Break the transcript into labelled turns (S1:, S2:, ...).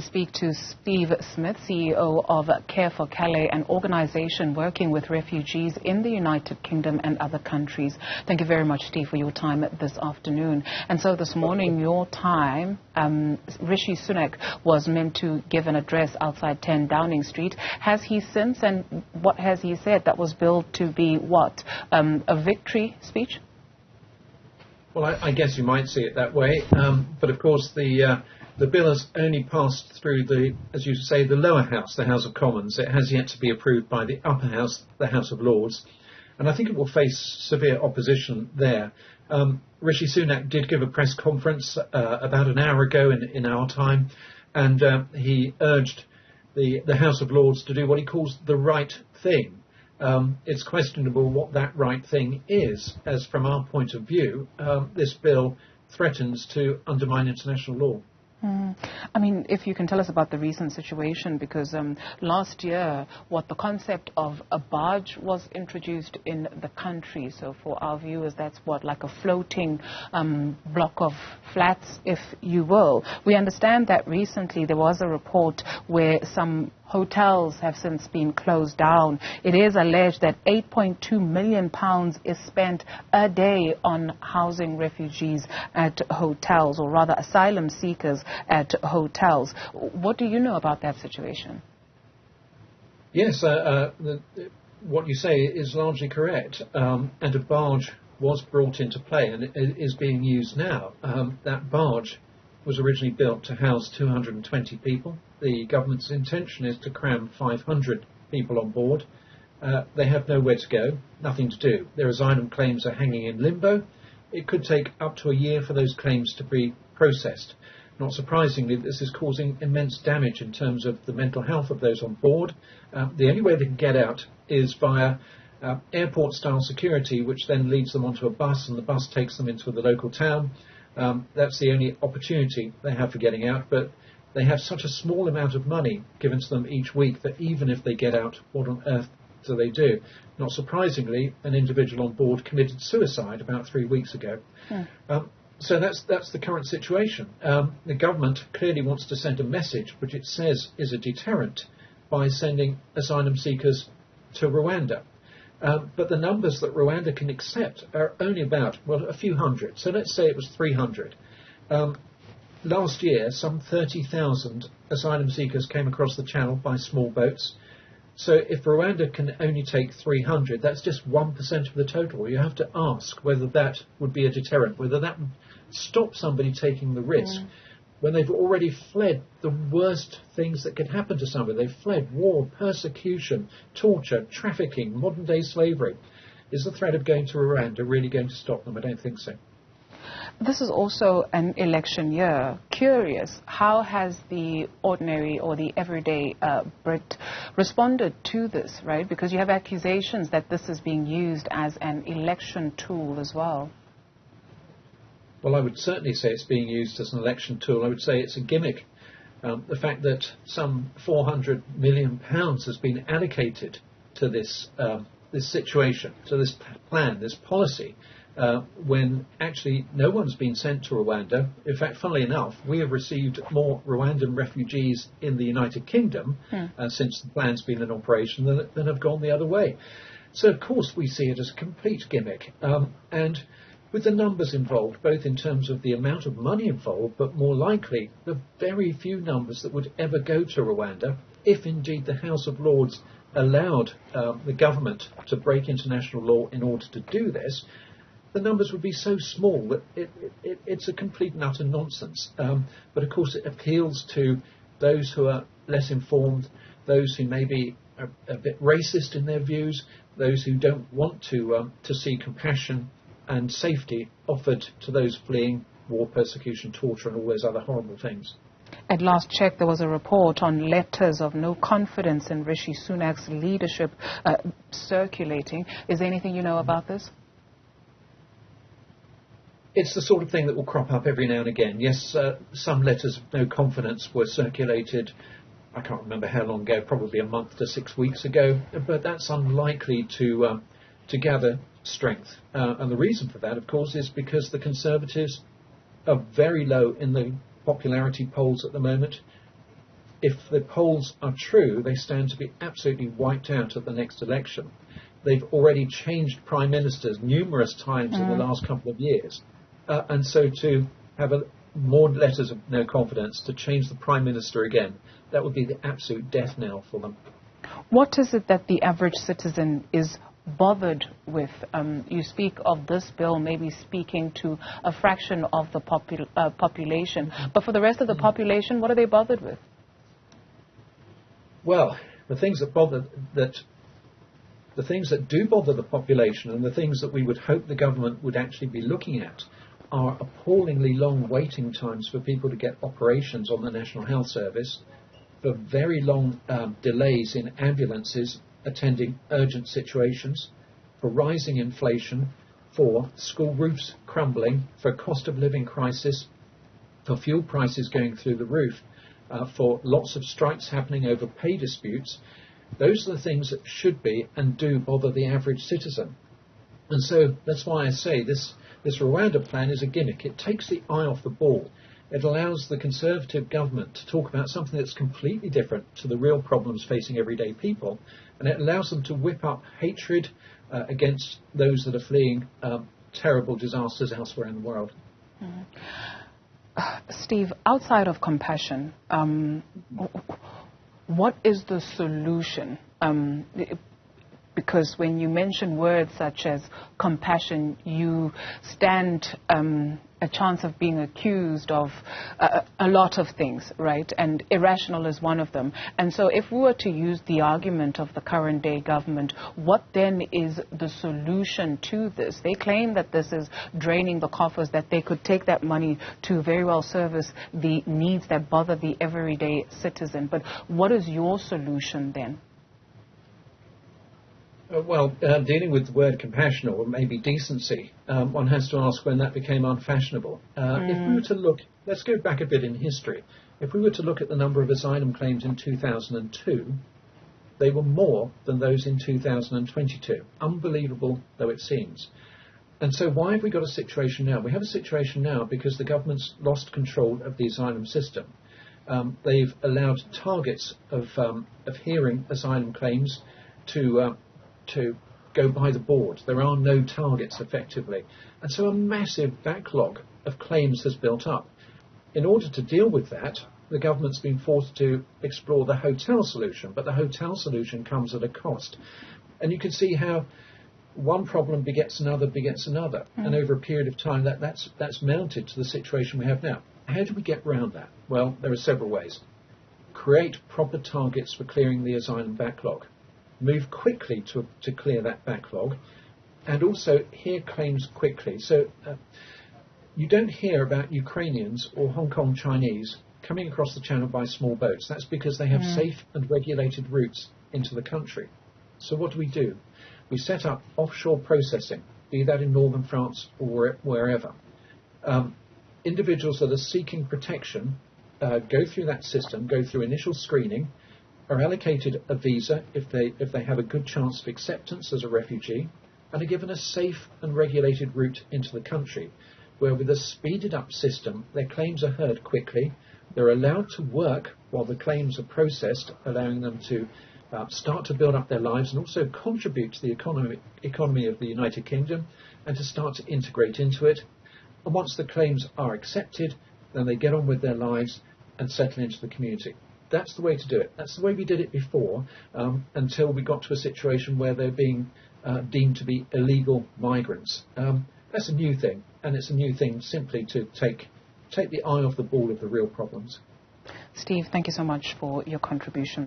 S1: to speak to Steve Smith, CEO of Care4calais, an organization working with refugees in the United Kingdom and other countries. Thank you very much, Steve, for your time this afternoon. And so this morning, your time, Rishi Sunak was meant to give an address outside 10 Downing Street. Has he since, and what has he said? That was billed to be what? A victory speech?
S2: Well, I guess you might see it that way. But of course, the bill has only passed through as you say, the lower house, the House of Commons. It has yet to be approved by the upper house, the House of Lords. And I think it will face severe opposition there. Rishi Sunak did give a press conference about an hour ago in our time, and he urged the House of Lords to do what he calls the right thing. It's questionable what that right thing is, as from our point of view, this bill threatens to undermine international law.
S1: I mean, if you can tell us about the recent situation, because last year, the concept of a barge was introduced in the country. So for our viewers, that's like a floating block of flats, if you will. We understand that recently there was a report where some hotels have since been closed down. It is alleged that £8.2 million is spent a day on housing refugees at hotels, or rather asylum seekers at hotels. What do you know about that situation?
S2: Yes, what you say is largely correct. And a barge was brought into play and it is being used now. That barge was originally built to house 220 people. The government's intention is to cram 500 people on board. They have nowhere to go, nothing to do. Their asylum claims are hanging in limbo. It could take up to a year for those claims to be processed. Not surprisingly, this is causing immense damage in terms of the mental health of those on board. The only way they can get out is via airport-style security, which then leads them onto a bus, and the bus takes them into the local town. That's the only opportunity they have for getting out, but they have such a small amount of money given to them each week that even if they get out, what on earth do they do? Not surprisingly, an individual on board committed suicide about 3 weeks ago. So that's the current situation. The government clearly wants to send a message, which it says is a deterrent, by sending asylum seekers to Rwanda. But the numbers that Rwanda can accept are only about, a few hundred. So let's say it was 300. Last year, some 30,000 asylum seekers came across the channel by small boats. So if Rwanda can only take 300, that's just 1% of the total. You have to ask whether that would be a deterrent, whether that would stop somebody taking the risk when they've already fled the worst things that could happen to somebody. They've fled war, persecution, torture, trafficking, modern-day slavery. Is the threat of going to Rwanda really going to stop them? I don't think so.
S1: This is also an election year. Curious, how has the ordinary or the everyday Brit responded to this, right? Because you have accusations that this is being used as an election tool as well.
S2: Well, I would certainly say it's being used as an election tool. I would say it's a gimmick. The fact that some £400 million has been allocated to this situation, to this plan, this policy, when actually no one's been sent to Rwanda. In fact, funnily enough, we have received more Rwandan refugees in the United Kingdom since the plan's been in operation than have gone the other way. So, of course, we see it as a complete gimmick. And with the numbers involved, both in terms of the amount of money involved, but more likely the very few numbers that would ever go to Rwanda, if indeed the House of Lords allowed the government to break international law in order to do this, the numbers would be so small that it's a complete and utter nonsense. But of course it appeals to those who are less informed, those who maybe are a bit racist in their views, those who don't want to see compassion and safety offered to those fleeing war, persecution, torture and all those other horrible things.
S1: At last check, there was a report on letters of no confidence in Rishi Sunak's leadership circulating. Is there anything you know about this?
S2: It's the sort of thing that will crop up every now and again. Yes, some letters of no confidence were circulated, I can't remember how long ago, probably a month to 6 weeks ago, but that's unlikely to gather strength. And the reason for that, of course, is because the Conservatives are very low in the popularity polls at the moment. if the polls are true, they stand to be absolutely wiped out at the next election. They've already changed prime ministers numerous times in the last couple of years. And so to have more letters of no confidence, to change the prime minister again, that would be the absolute death knell for them.
S1: What is it that the average citizen is bothered with? You speak of this bill maybe speaking to a fraction of the population, but for the rest of the population, what are they bothered with?
S2: Well, the things that do bother the population, and the things that we would hope the government would actually be looking at, are appallingly long waiting times for people to get operations on the National Health Service, for very long delays in ambulances attending urgent situations, for rising inflation, for school roofs crumbling, for cost of living crisis, for fuel prices going through the roof, for lots of strikes happening over pay disputes. Those are the things that should be and do bother the average citizen. And so that's why I say this Rwanda plan is a gimmick. It takes the eye off the ball. It allows the Conservative government to talk about something that's completely different to the real problems facing everyday people, and it allows them to whip up hatred against those that are fleeing terrible disasters elsewhere in the world.
S1: Steve, outside of compassion, what is the solution? Because when you mention words such as compassion, you stand a chance of being accused of a lot of things, right? And irrational is one of them. And so if we were to use the argument of the current day government, what then is the solution to this? They claim that this is draining the coffers, that they could take that money to very well service the needs that bother the everyday citizen. But what is your solution then?
S2: Dealing with the word compassion, or maybe decency, one has to ask when that became unfashionable. If we were to look, let's go back a bit in history. If we were to look at the number of asylum claims in 2002, they were more than those in 2022. Unbelievable though it seems. And so why have we got a situation now? We have a situation now because the government's lost control of the asylum system. They've allowed targets of hearing asylum claims to go by the board. There are no targets, effectively. And so a massive backlog of claims has built up. In order to deal with that, the government's been forced to explore the hotel solution, but the hotel solution comes at a cost. And you can see how one problem begets another. And over a period of time, that's mounted to the situation we have now. How do we get around that? Well, there are several ways. Create proper targets for clearing the asylum backlog. Move quickly to clear that backlog, and also hear claims quickly. So you don't hear about Ukrainians or Hong Kong Chinese coming across the channel by small boats. That's because they have safe and regulated routes into the country. So what do? We set up offshore processing, be that in northern France or wherever. Individuals that are seeking protection go through that system, go through initial screening, are allocated a visa if they have a good chance of acceptance as a refugee, and are given a safe and regulated route into the country, where with a speeded up system, their claims are heard quickly, they're allowed to work while the claims are processed, allowing them to start to build up their lives and also contribute to the economy of the United Kingdom, and to start to integrate into it. And once the claims are accepted, then they get on with their lives and settle into the community. That's the way to do it. That's the way we did it before, until we got to a situation where they're being deemed to be illegal migrants. That's a new thing, and it's a new thing simply to take the eye off the ball of the real problems.
S1: Steve, thank you so much for your contribution.